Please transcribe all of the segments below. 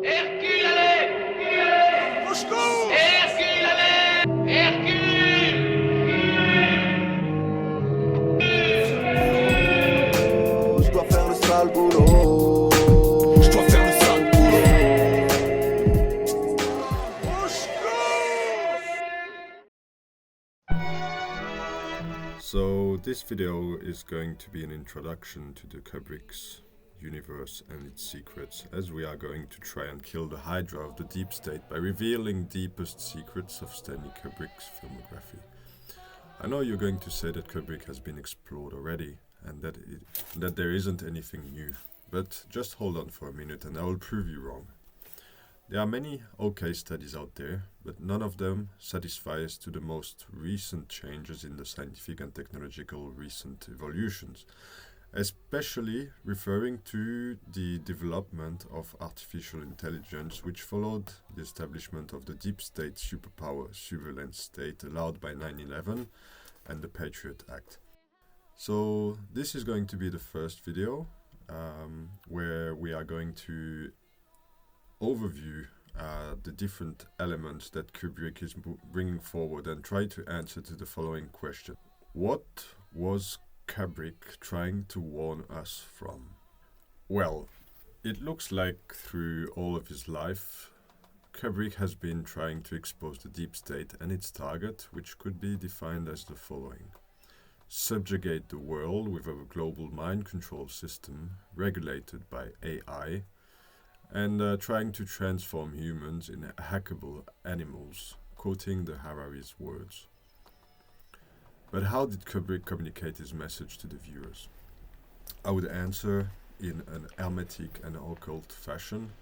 Hercule, allez! Au secours! Hercule, allez! Hercule! Je dois faire le sale boulot. Je dois faire le sale boulot. Au secours! So this video is going to be an introduction to the Kubrick's universe and its secrets, as we are going to try and kill the Hydra of the deep state by revealing deepest secrets of Stanley Kubrick's filmography. I know you're going to say that Kubrick has been explored already and that there isn't anything new, but just hold on for a minute and I will prove you wrong. There are many okay studies out there, but none of them satisfy us to the most recent changes in the scientific and technological recent evolutions, especially referring to the development of artificial intelligence, which followed the establishment of the deep state superpower surveillance state allowed by 9/11 and the Patriot Act. So this is going to be the first video where we are going to overview the different elements that Kubrick is bringing forward and try to answer to the following question. What was Kubrick trying to warn us from? Well, it looks like through all of his life, Kubrick has been trying to expose the deep state and its target, which could be defined as the following: subjugate the world with a global mind control system regulated by AI, and trying to transform humans in hackable animals, quoting the Harari's words. But how did Kubrick communicate his message to the viewers? I would answer in an hermetic and occult fashion,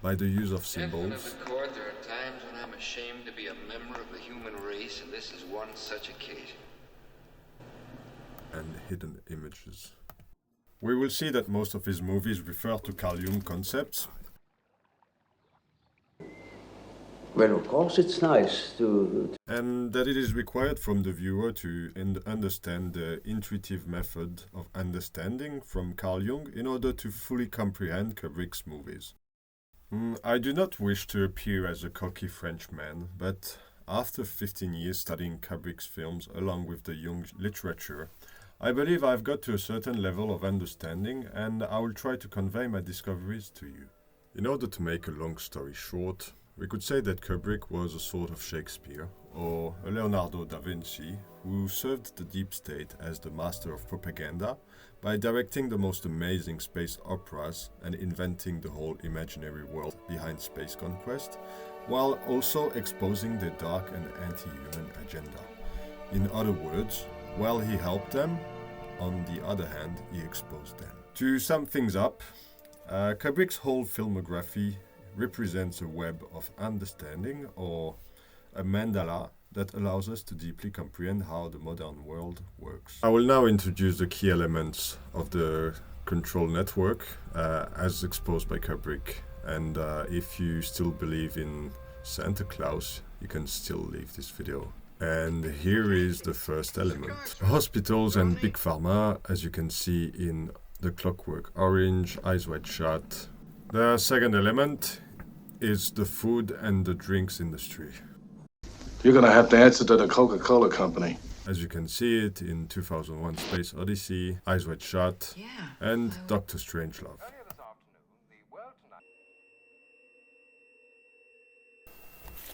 by the use of symbols. Gentlemen of the court, there are times when I'm ashamed to be a member of the human race, and this is one such occasion. And hidden images. We will see that most of his movies refer to Carl Jung concepts. Well, of course, it's nice to... And that it is required from the viewer to understand the intuitive method of understanding from Carl Jung in order to fully comprehend Kubrick's movies. I do not wish to appear as a cocky Frenchman, but after 15 years studying Kubrick's films along with the Jung literature, I believe I've got to a certain level of understanding, and I will try to convey my discoveries to you. In order to make a long story short, we could say that Kubrick was a sort of Shakespeare, or a Leonardo da Vinci, who served the deep state as the master of propaganda by directing the most amazing space operas and inventing the whole imaginary world behind space conquest, while also exposing their dark and anti-human agenda. In other words, while he helped them, on the other hand, he exposed them. To sum things up, Kubrick's whole filmography represents a web of understanding, or a mandala that allows us to deeply comprehend how the modern world works. I will now introduce the key elements of the control network as exposed by Kubrick, and if you still believe in Santa Claus, you can still leave this video. And here is the first element. Hospitals and Big Pharma, as you can see in The Clockwork Orange, Eyes Wide Shut. The second element is the food and the drinks industry. You're gonna have to answer to the Coca-Cola company. As you can see it in 2001 Space Odyssey, Eyes Wide Shut, and Doctor Strangelove.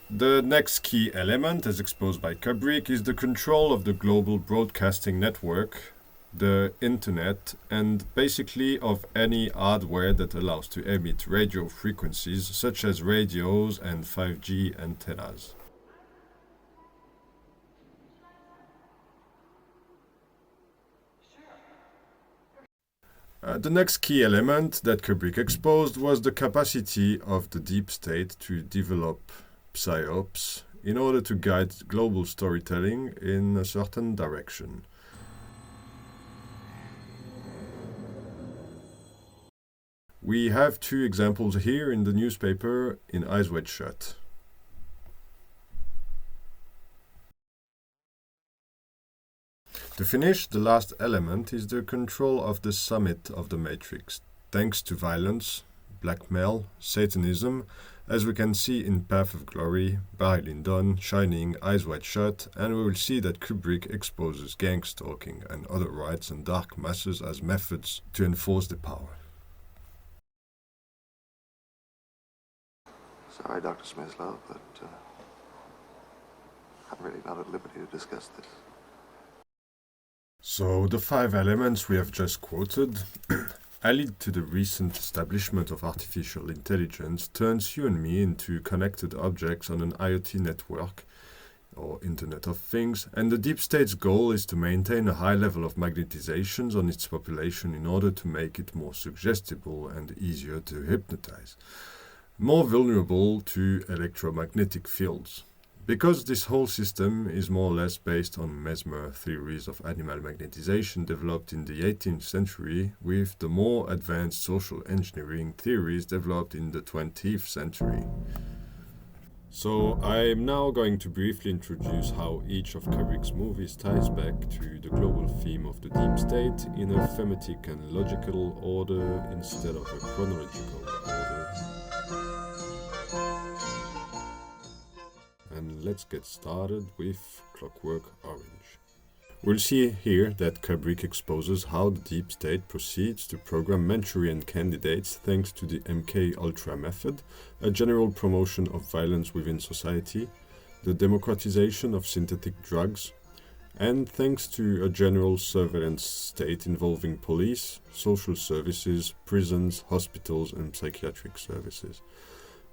The next key element, as exposed by Kubrick, is the control of the global broadcasting network, the internet, and basically of any hardware that allows to emit radio frequencies such as radios and 5G antennas. The next key element that Kubrick exposed was the capacity of the deep state to develop psyops in order to guide global storytelling in a certain direction. We have two examples here in the newspaper in Eyes Wide Shut. To finish, the last element is the control of the summit of the matrix. Thanks to violence, blackmail, satanism, as we can see in Path of Glory, Barry Lyndon, Shining, Eyes Wide Shut, and we will see that Kubrick exposes gangstalking and other rights and dark masses as methods to enforce the power. Sorry, Dr. Smyslov, but I'm really not at liberty to discuss this. So, the 5 elements we have just quoted, allied to the recent establishment of artificial intelligence, turns you and me into connected objects on an IoT network, or Internet of Things, and the deep state's goal is to maintain a high level of magnetizations on its population in order to make it more suggestible and easier to hypnotize, more vulnerable to electromagnetic fields. Because this whole system is more or less based on mesmer theories of animal magnetization developed in the 18th century, with the more advanced social engineering theories developed in the 20th century. So I'm now going to briefly introduce how each of Kubrick's movies ties back to the global theme of the deep state in a thematic and logical order instead of a chronological order. And let's get started with Clockwork Orange. We'll see here that Kubrick exposes how the deep state proceeds to program Manchurian candidates thanks to the MK Ultra method, a general promotion of violence within society, the democratization of synthetic drugs, and thanks to a general surveillance state involving police, social services, prisons, hospitals, and psychiatric services.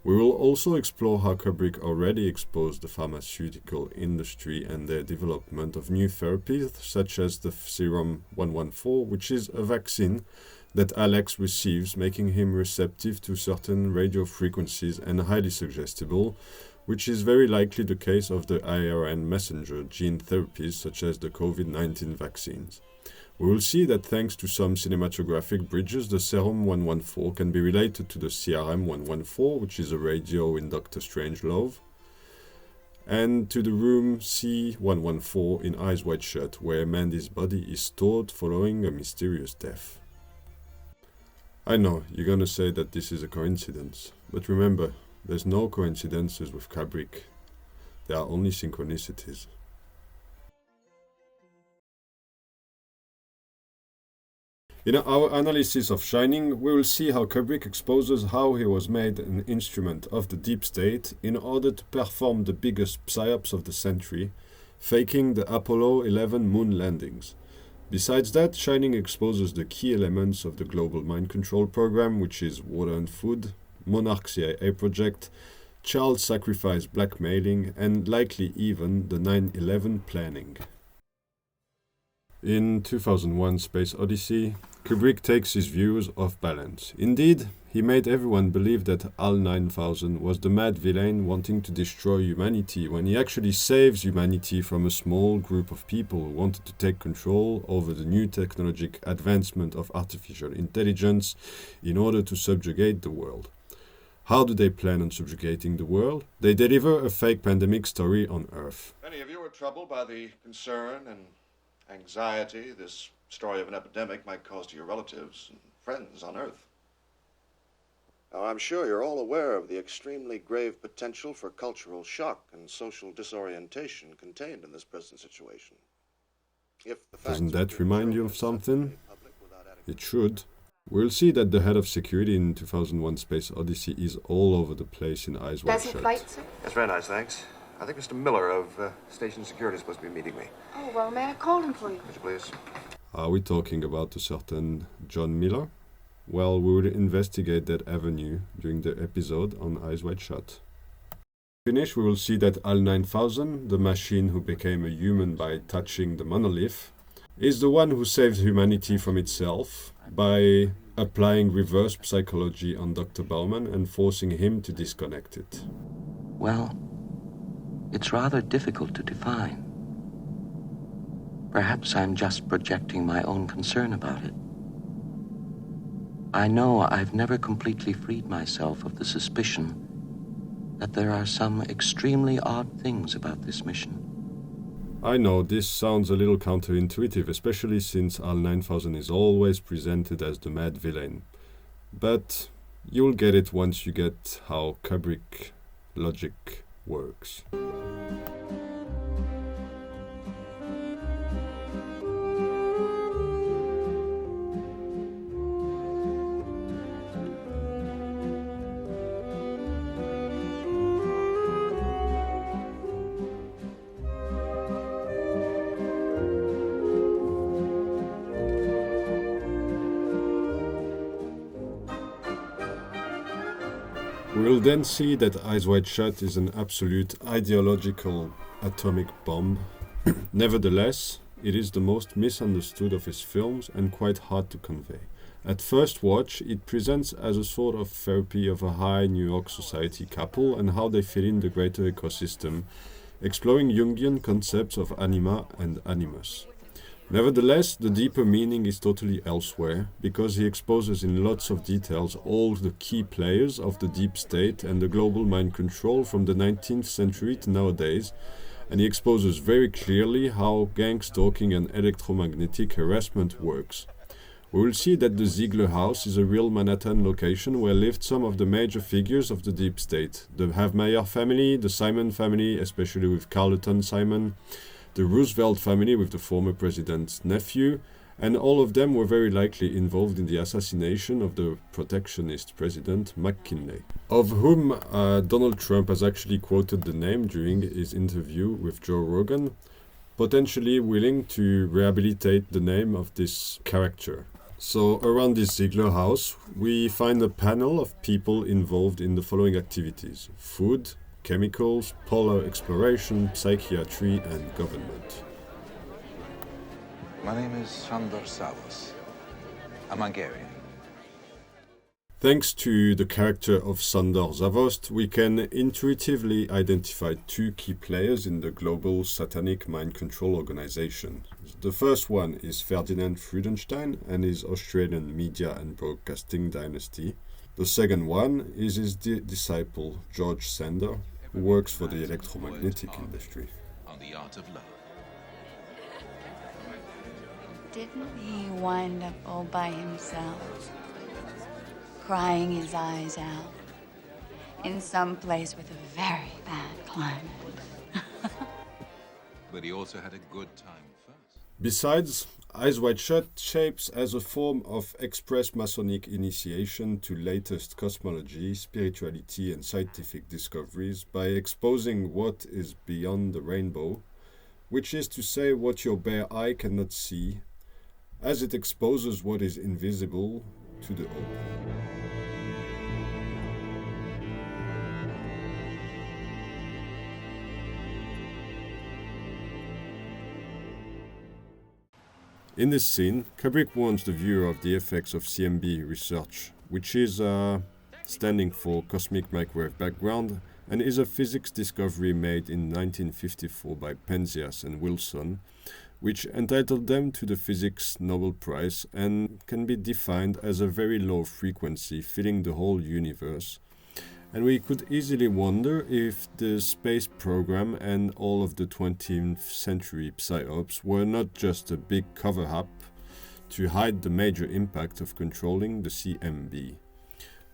We will also explore how Kubrick already exposed the pharmaceutical industry and their development of new therapies, such as the serum 114, which is a vaccine that Alex receives, making him receptive to certain radio frequencies and highly suggestible, which is very likely the case of the ARN messenger gene therapies, such as the COVID-19 vaccines. We will see that thanks to some cinematographic bridges, the serum 114 can be related to the CRM 114, which is a radio in Doctor Strangelove, and to the room C114 in Eyes Wide Shut, where Mandy's body is stored following a mysterious death. I know, you're gonna say that this is a coincidence, but remember, there's no coincidences with Kubrick. There are only synchronicities. In our analysis of Shining, we will see how Kubrick exposes how he was made an instrument of the deep state in order to perform the biggest psyops of the century, faking the Apollo 11 moon landings. Besides that, Shining exposes the key elements of the global mind control program, which is water and food, Monarch CIA project, child sacrifice blackmailing, and likely even the 9/11 planning. In 2001 Space Odyssey, Kubrick takes his views off balance. Indeed, he made everyone believe that HAL 9000 was the mad villain wanting to destroy humanity, when he actually saves humanity from a small group of people who wanted to take control over the new technological advancement of artificial intelligence in order to subjugate the world. How do they plan on subjugating the world? They deliver a fake pandemic story on Earth. Many of you are troubled by the concern and anxiety this story of an epidemic might cause to your relatives and friends on Earth. Now, I'm sure you're all aware of the extremely grave potential for cultural shock and social disorientation contained in this present situation. Doesn't that remind you of something? It should. We'll see that the head of security in 2001 Space Odyssey is all over the place in Eyes Wide Shut. That's very nice, thanks. I think Mr. Miller of Station Security is supposed to be meeting me. Oh, well, may I call him for you? Would you please? Are we talking about a certain John Miller? Well, we will investigate that avenue during the episode on Eyes Wide Shut. Finish, we will see that HAL 9000, the machine who became a human by touching the monolith, is the one who saves humanity from itself by applying reverse psychology on Dr. Bauman and forcing him to disconnect it. Well, it's rather difficult to define. Perhaps I'm just projecting my own concern about it. I know I've never completely freed myself of the suspicion that there are some extremely odd things about this mission. I know this sounds a little counterintuitive, especially since HAL 9000 is always presented as the mad villain. But You'll get it once you get how Kubrick logic works. We'll then see that Eyes Wide Shut is an absolute ideological atomic bomb. Nevertheless, it is the most misunderstood of his films and quite hard to convey. At first watch, it presents as a sort of therapy of a high New York society couple and how they fit in the greater ecosystem, exploring Jungian concepts of anima and animus. Nevertheless, the deeper meaning is totally elsewhere, because he exposes in lots of details all the key players of the deep state and the global mind control from the 19th century to nowadays, and he exposes very clearly how gangstalking and electromagnetic harassment works. We will see that the Ziegler house is a real Manhattan location where lived some of the major figures of the deep state. The Havmeyer family, the Simon family, especially with Carleton Simon, the Roosevelt family with the former president's nephew, and all of them were very likely involved in the assassination of the protectionist president McKinley, of whom Donald Trump has actually quoted the name during his interview with Joe Rogan, potentially willing to rehabilitate the name of this character. So around this Ziegler house, we find a panel of people involved in the following activities: food, chemicals, polar exploration, psychiatry, and government. My name is Sandor Savos. I'm Hungarian. Thanks to the character of Sandor Zavost, we can intuitively identify two key players in the global satanic mind control organization. The first one is Ferdinand Freudenstein and his Australian media and broadcasting dynasty. The second one is his disciple, George Sander, who works for the electromagnetic industry. On the art of love. Didn't he wind up all by himself, crying his eyes out, in some place with a very bad climate? But he also had a good time first. Besides, Eyes Wide Shut shapes as a form of express Masonic initiation to latest cosmology, spirituality and scientific discoveries by exposing what is beyond the rainbow, which is to say what your bare eye cannot see, as it exposes what is invisible to the open. In this scene, Kubrick warns the viewer of the effects of CMB research, which is standing for Cosmic Microwave Background, and is a physics discovery made in 1954 by Penzias and Wilson, which entitled them to the Physics Nobel Prize and can be defined as a very low frequency filling the whole universe. And we could easily wonder if the space program and all of the 20th century psyops were not just a big cover-up to hide the major impact of controlling the CMB,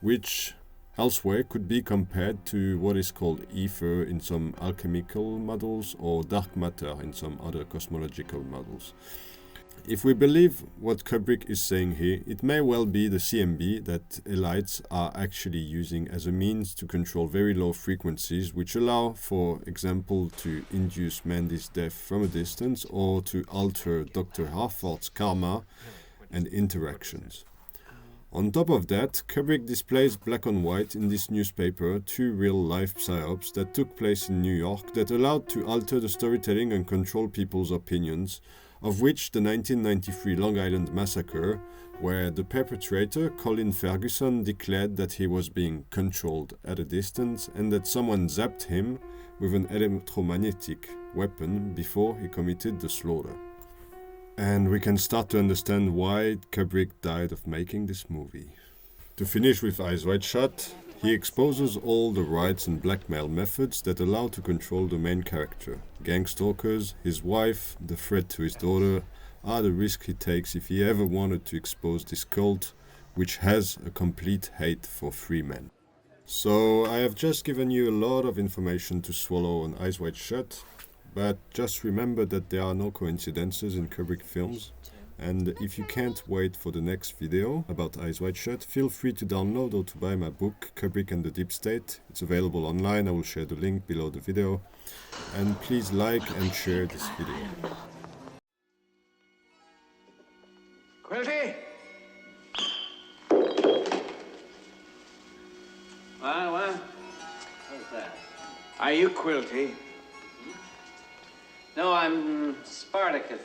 which elsewhere could be compared to what is called ether in some alchemical models or dark matter in some other cosmological models. If we believe what Kubrick is saying here, it may well be the CMB that elites are actually using as a means to control very low frequencies, which allow, for example, to induce Mandy's death from a distance or to alter Dr. Harford's karma and interactions. On top of that, Kubrick displays black on white in this newspaper two real-life psyops that took place in New York that allowed to alter the storytelling and control people's opinions, of which the 1993 Long Island Massacre, where the perpetrator, Colin Ferguson, declared that he was being controlled at a distance and that someone zapped him with an electromagnetic weapon before he committed the slaughter. And we can start to understand why Kubrick died of making this movie. To finish with Eyes Wide Shut, he exposes all the rights and blackmail methods that allow to control the main character. Gangstalkers, his wife, the threat to his daughter, are the risk he takes if he ever wanted to expose this cult, which has a complete hate for free men. So I have just given you a lot of information to swallow on Eyes Wide Shut, but just remember that there are no coincidences in Kubrick films. And if you can't wait for the next video about Eyes Wide Shut, feel free to download or to buy my book, Kubrick and the Deep State. It's available online. I will share the link below the video. And please like and share this video. Quilty? What? What's that? Are you Quilty? No, I'm Spartacus.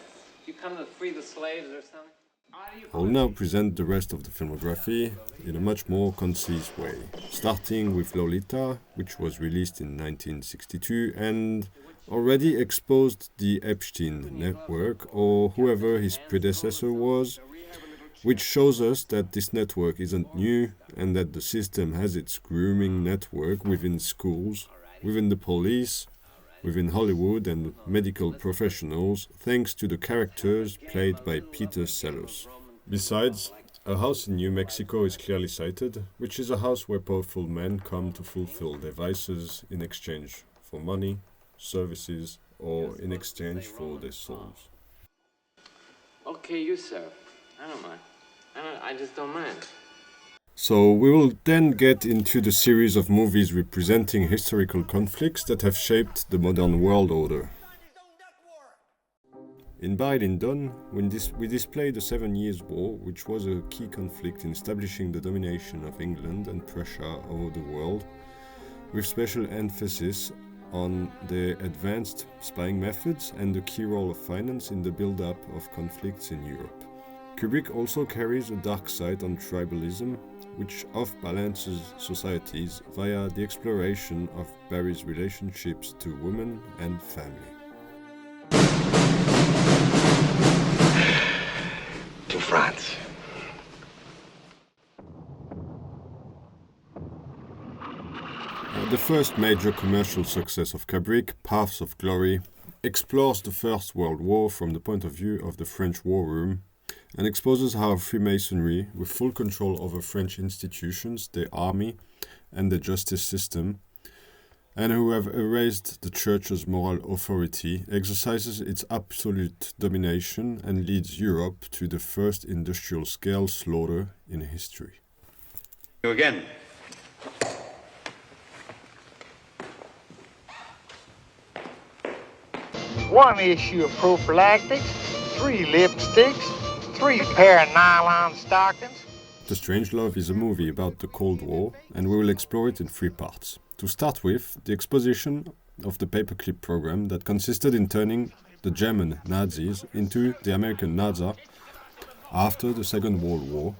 You come to free the slaves or something? I will now present the rest of the filmography in a much more concise way, starting with Lolita, which was released in 1962 and already exposed the Epstein network, or whoever his predecessor was, which shows us that this network isn't new and that the system has its grooming network within schools, within the police, within Hollywood and medical professionals, thanks to the characters played by Peter Sellers. Besides, a house in New Mexico is clearly cited, which is a house where powerful men come to fulfill their vices in exchange for money, services, or in exchange for their souls. Okay, you sir. I don't mind. I just don't mind. So we will then get into the series of movies representing historical conflicts that have shaped the modern world order. In By Lyndon, we display the 7 Years' War, which was a key conflict in establishing the domination of England and Prussia over the world, with special emphasis on the advanced spying methods and the key role of finance in the build-up of conflicts in Europe. Kubrick also carries a dark side on tribalism, which off-balances societies via the exploration of Barry's relationships to women and family. To France. The first major commercial success of Kubrick, Paths of Glory, explores the First World War from the point of view of the French war room and exposes how Freemasonry, with full control over French institutions, their army and the justice system, and who have erased the Church's moral authority, exercises its absolute domination and leads Europe to the first industrial-scale slaughter in history. You again. One issue of prophylactics, 3 lipsticks, 3 pair of nylon stockings. The Strangelove is a movie about the Cold War, and we will explore it in 3 parts. To start with, the exposition of the paperclip program that consisted in turning the German Nazis into the American Nazis after the Second World War.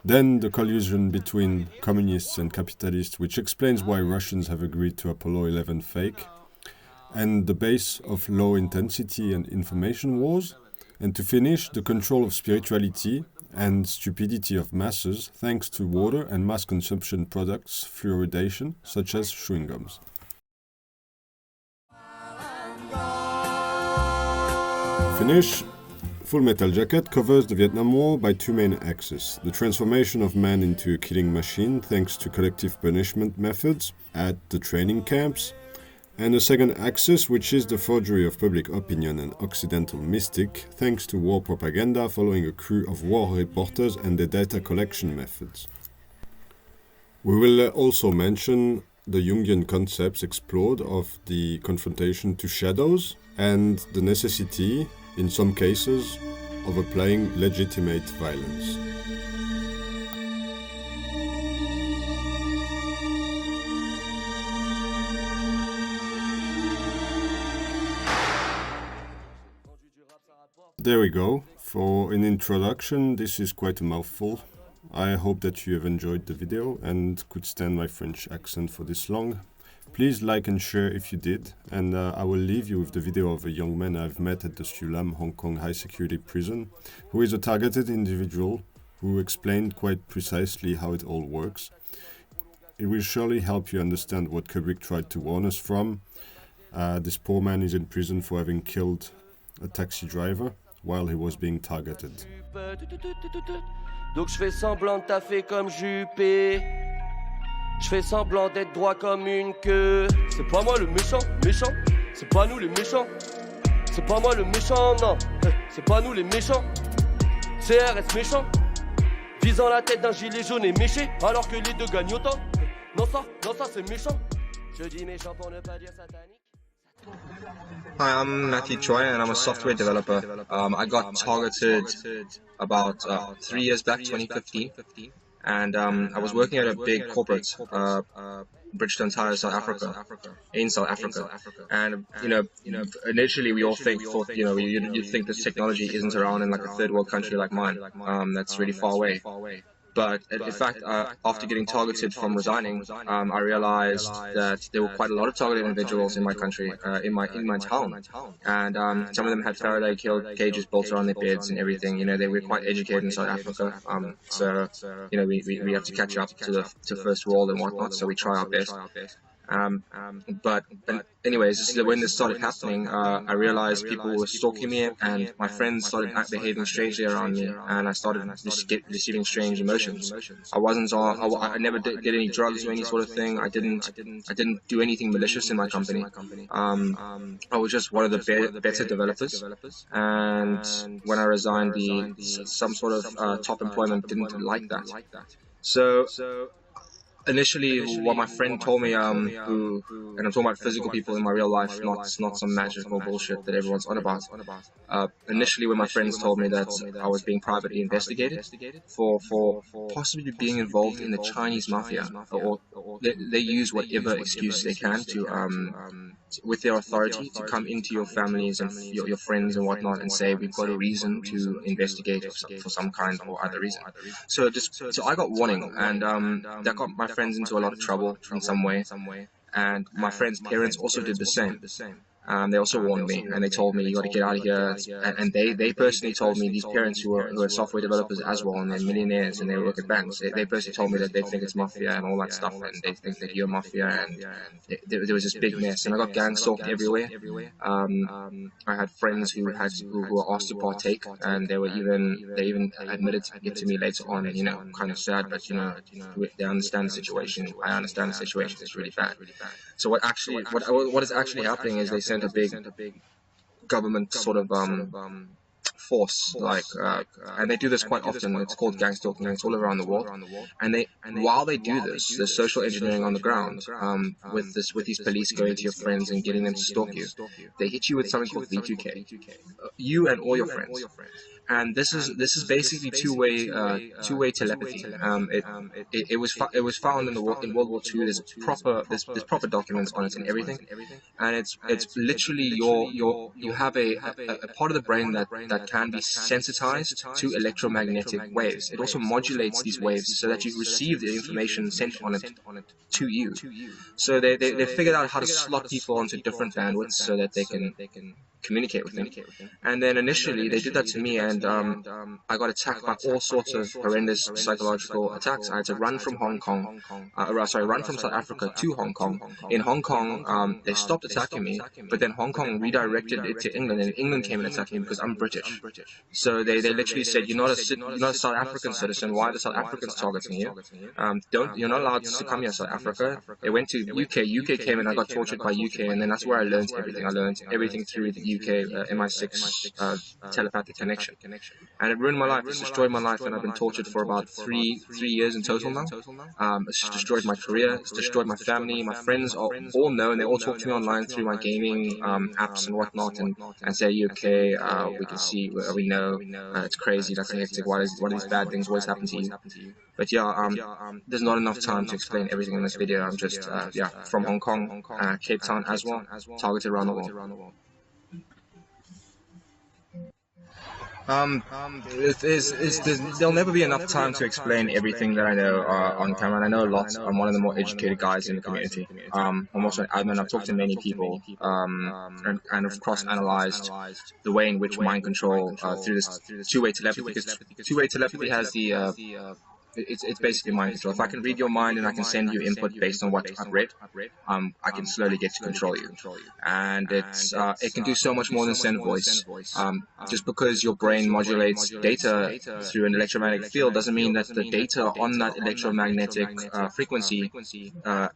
Then the collusion between communists and capitalists, which explains why Russians have agreed to Apollo 11 fake, and the base of low intensity and information wars, and to finish, the control of spirituality and stupidity of masses thanks to water and mass consumption products fluoridation, such as chewing gums. Finish. Full Metal Jacket covers the Vietnam War by 2 main axes: the transformation of man into a killing machine thanks to collective punishment methods at the training camps, and the second axis, which is the forgery of public opinion and Occidental mystic, thanks to war propaganda following a crew of war reporters and their data collection methods. We will also mention the Jungian concepts explored of the confrontation to shadows and the necessity, in some cases, of applying legitimate violence. There we go. For an introduction, this is quite a mouthful. I hope that you have enjoyed the video and could stand my French accent for this long. Please like and share if you did, and I will leave you with the video of a young man I've met at the Siulam Hong Kong high security prison, who is a targeted individual who explained quite precisely how it all works. It will surely help you understand what Kubrick tried to warn us from. This poor man is in prison for having killed a taxi driver while he was being targeted. Donc je fais semblant de taffer comme Juppé. Je fais semblant d'être droit comme une queue. C'est pas moi le méchant, méchant. C'est pas nous les méchants. C'est pas moi le méchant, non. C'est pas nous les méchants. CRS méchant. Visant la tête d'un gilet jaune et méché. Alors que les deux gagnent autant. Non ça c'est méchant. Je dis méchant pour ne pas dire satanique. Hi, I'm Matthew Choi and I'm a software developer. I got targeted about 3 years back, 2015, and I was working at a big corporate, Bridgestone Tire, South Africa, in South Africa. And initially we all thought you think this technology isn't around in like a third world country like mine, that's really far away. But in fact, after getting targeted from resigning, I realized that there were quite a lot of targeted individuals in my country, in my town, and some of them had Faraday cages built around their beds and everything. They were quite educated in South Africa, so we have to catch up to first world and whatnot. So we try our best. But anyways, when this started happening, I realized people were stalking me, and my friends started behaving strangely around me, and I started receiving strange emotions. I never did any drugs or any sort of thing. I didn't do anything malicious in my company. I was just one of the better developers, and when I resigned, some sort of top employment didn't like that. So initially, what my friend told me, and I'm talking about physical people in my real life, not some magical bullshit that everyone's on about. Initially, when my friends told me that I was being privately investigated for possibly being involved in the Chinese mafia, or they use whatever excuse they can to, with their authority, to come into your families and your friends and whatnot and say, we've got a reason to investigate for some kind or other reason. So I got warning, and that got my friends into a lot of trouble in some way, and my friends' parents also did the same. They also warned me, and they told me, you got to get out of here. And they personally told me, these parents who are software developers as well, and they're millionaires, and they work at banks, they personally told me that they think it's mafia and all that stuff, and they think that you're mafia, and there was this big mess, and I got gang stalked everywhere. I had friends who were asked to partake, and they even admitted it to me later on, and kind of sad, but they understand the situation. I understand the situation. It's really bad. So what is actually happening is they sent a big government sort of force, and they do this quite often. It's called gangstalking. It's all around the world, and while they do this, there's social engineering on the ground, with these police going to your friends and getting them to stalk you. They hit you with something called V2K, you and all your friends. And this is basically two-way telepathy. It was found in World War II. There's proper documents on it and everything, and it's literally you have a part of the brain that can be sensitized to electromagnetic waves. It also modulates these waves so that you receive the information sent on it to you. So they figured out how to slot people onto different bandwidths so that they can communicate with them. And then initially they did that to me, and I got attacked by all sorts of horrendous psychological attacks. I had to run from run from South Africa to Hong Kong. In Hong Kong, they stopped attacking me, but then Hong Kong redirected it to England, and England came and attacked me because I'm British. So they literally said, you're not a South African citizen. Why are the South Africans targeting you? You're not allowed to come here, South Africa. They went to UK. UK came, and I got tortured by UK, and then that's where I learned everything. I learned everything through the UK MI6 telepathic connection, and it ruined my life. It's destroyed my life, and I've been tortured for about three years in total now. It's destroyed my career. It's destroyed my family. My friends all know, and they all talk to me online through my gaming apps and whatnot, and say, "You okay? We can see, we know. It's crazy. That's hectic. Why do these bad things always happen to you?" But there's not enough time to explain everything in this video. I'm just from Hong Kong, Cape Town as well, targeted around the world. There'll never be enough time to explain everything that I know on camera, and I know a lot. I'm one of the more educated guys in the community. I'm also an admin. I've talked to many people, and kind of cross-analyzed the way in which mind control through this two-way telepathy, because two-way telepathy has the it's basically mind control. If I can read your mind and I can send you input based on what I've read, I can slowly get to control you. And it can do so much more than send voice. Just because your brain modulates data through an electromagnetic field doesn't mean that the data on that electromagnetic frequency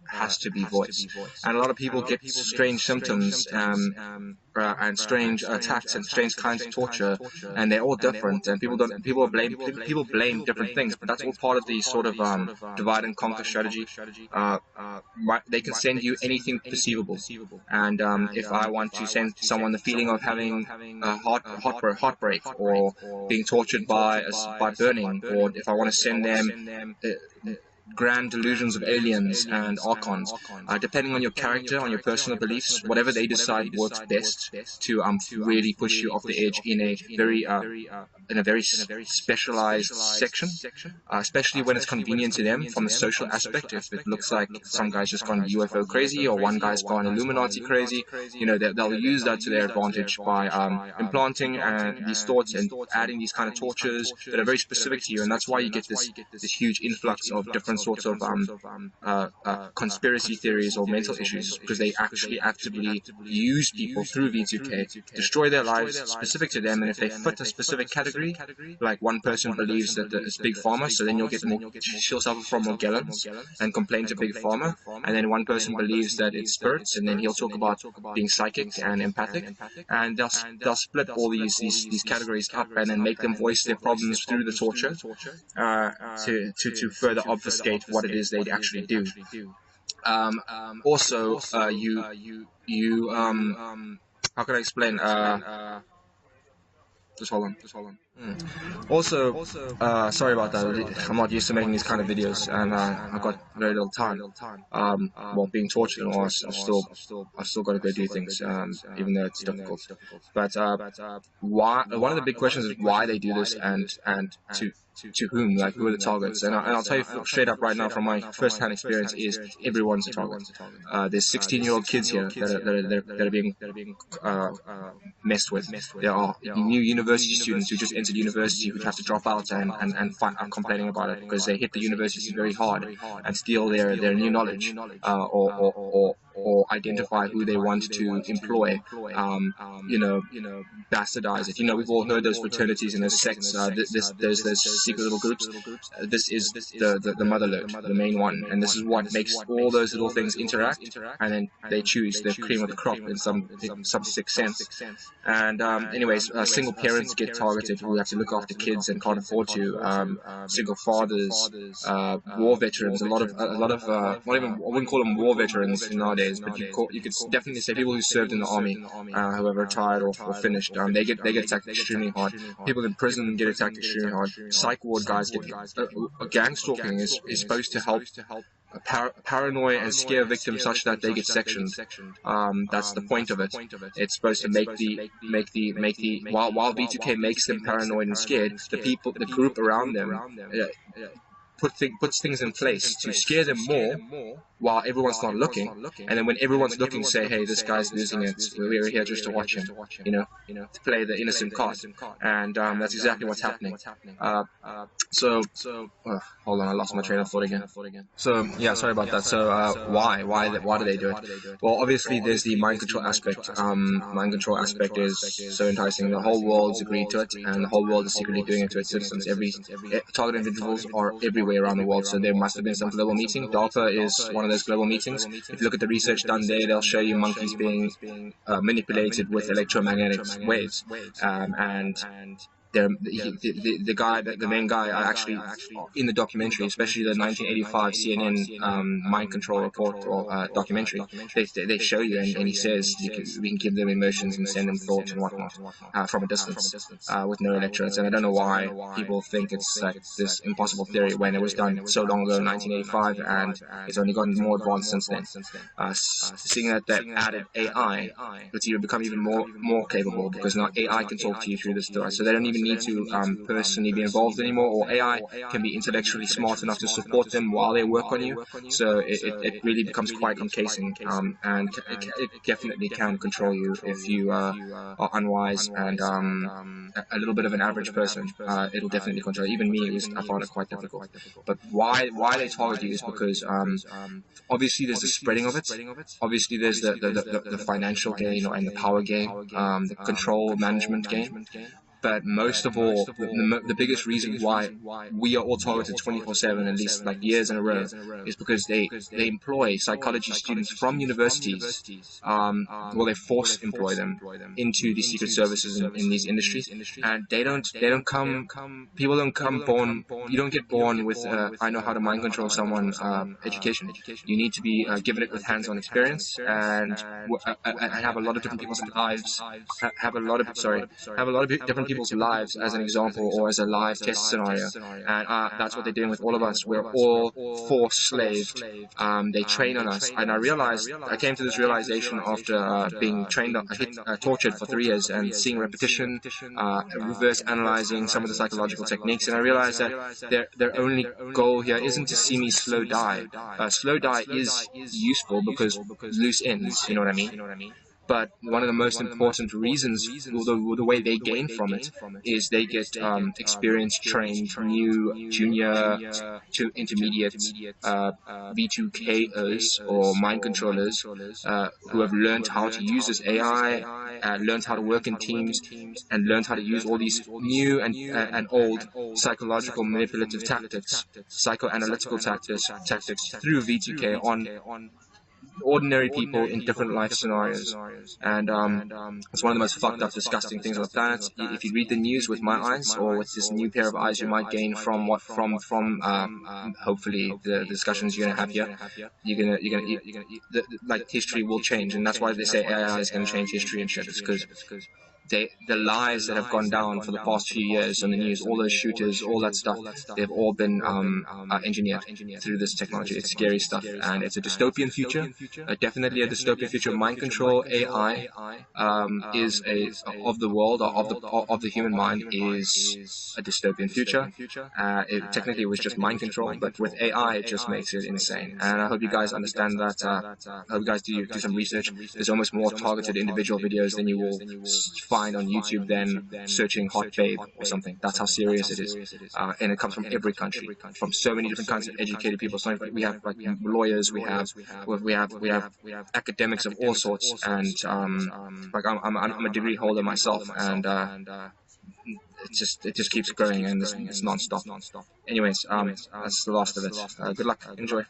has to be voiced. And a lot of people get strange symptoms and strange attacks and strange kinds of torture, and they're all different. And people blame different things, but that's all part of the sort of divide and conquer strategy. They can send you anything perceivable, and if I want to send someone the feeling of having a heartbreak or being tortured by burning, or if I want to send them grand delusions of aliens and archons, depending on your character, on your personal beliefs, whatever they decide works best to really push you off the edge in a very specialized section, especially when it's convenient to them from a social aspect. If it looks like some guy's just gone UFO crazy or one guy's gone Illuminati crazy, they'll use that to their advantage by implanting these thoughts and adding these kind of tortures that are very specific to you. And that's why you get this huge influx of different sorts of conspiracy theories or mental issues, because they actually actively use people through V2K, destroy their lives specific to them. And if they fit a specific category, like one person believes that it's Big Pharma, so then she'll suffer from Morgellons and complain to Big Pharma. And then one person believes that it's spirits, and then he'll talk about being psychic and empathic. And they'll split all these categories up and then make them voice their problems through the torture to further obfuscate what it is they actually do. Also, you how can I explain? Just hold on. Also, sorry about that. I'm not used to making these kind of videos, and I've got very little time. Well, being tortured and all, I've still got to go do things, even though it's difficult. But why? One of the big questions is why they do this, and to whom, like who are the targets? And I'll tell you straight up right now from my first-hand experience is everyone's a target. There's 16-year-old kids here that are being messed with. There are new university students who just entered university who have to drop out and are complaining about it because they hit the university very hard and steal their new knowledge, or identify who they want to employ, bastardize it. We've all heard those fraternities and those sects. There's those secret little groups. This is the mother lode, the main one, and this is what makes all those little things interact, and then they choose the cream of the crop in some sixth sense. And anyways, single parents get targeted who have to look after kids and can't afford to. Single fathers, war veterans. A lot of I wouldn't call them war veterans nowadays, but you could definitely say people who served in the army, who have retired or finished. They get attacked extremely hard. People in prison get attacked extremely hard. Psych ward guys get gangstalking is supposed to help paranoid and scare victims such that they get sectioned. That's the point of it. It's supposed to make the while V2K makes them paranoid and scared, the group around them puts things in place to scare them more while everyone's not looking, and then when everyone's looking, say, hey, this guy's losing it, we're here just to watch him, to play the innocent card, and that's exactly what's happening. So hold on, I lost my train of thought again. So yeah, sorry about that. So why do they do it? Well, obviously there's the mind control aspect. Mind control aspect is so enticing. The whole world's agreed to it, and the whole world is secretly doing it to its citizens. Target individuals are everywhere around the world, so there must have been some global meeting. DARPA is one of those global meetings. If you look at the research done there, they'll show you monkeys being manipulated with electromagnetic waves, and the main guy, actually in the documentary, especially the 1985 CNN mind control report or documentary, they show you, and he says we can give them emotions and send them thoughts and whatnot from a distance with no electrodes. And I don't know why people think it's like this impossible theory when it was done so long ago in 1985, and it's only gotten more advanced since then. Seeing that they've added AI, it's even become even more capable, because now AI can talk to you through this device, so they don't even need to personally be involved anymore, or AI can be intellectually smart enough to support them while they work on you. So it really becomes quite encasing, and it definitely can control you if you are unwise and a little bit of an average person. It'll definitely control. Even me, I found it quite difficult. But why they target you is because obviously there's the spreading of it. Obviously there's the financial gain and the power gain, the control management gain. But most of all, the biggest reason why we are all targeted 24/7, at least like years in a row, is because they employ psychology students from universities. They force employ them into the secret services in these industries, and people don't come born. You don't get born with I know how to mind control someone education. You need to be given it with hands-on experience and have a lot of different people's lives. Have a lot of different people's lives as an example, or as a live test scenario, and that's what they're doing with all of us. We're all forced slaved. They train on us, and I came to this realization after being tortured for 3 years and seeing repetition, reverse analyzing some of the psychological techniques, and I realized that their only goal here isn't to see me slow die. Slow die is useful because loose ends, you know what I mean? But one of the most important reasons, the way they gain from it, is they get experienced, trained, new junior to intermediate V2Kers or mind controllers who have learned how to use this AI, learned how to work in teams, and learned how to use all these new and old psychological manipulative tactics, psychoanalytical tactics through V2K on ordinary people in different life scenarios. And it's one of the most fucked up, disgusting things on the planet. If you read the news with my eyes, or with this new pair of eyes you might gain from hopefully the discussions you're gonna have here, like history will change, and that's why they say AI is gonna change history and shit. It's because the lies that have gone down for the past few years on the news, all those shooters, all that stuff, they've all been engineered through this technology. It's scary stuff, and it's a dystopian future, definitely a dystopian future. Mind control, AI, of the world, or of the human mind, is a dystopian future. Technically it was just mind control, but with AI it just makes it insane. And I hope you guys understand that. I hope you guys do some research. There's almost more targeted individual videos than you will find on YouTube than searching hot babe or something. That's how serious it is. And it comes from every country, from so many different kinds of educated people. So we have like lawyers, we have academics of all sorts, and like I'm a degree holder myself, and it just keeps growing, and it's non-stop. Anyways, that's the last of it. Good luck. Enjoy.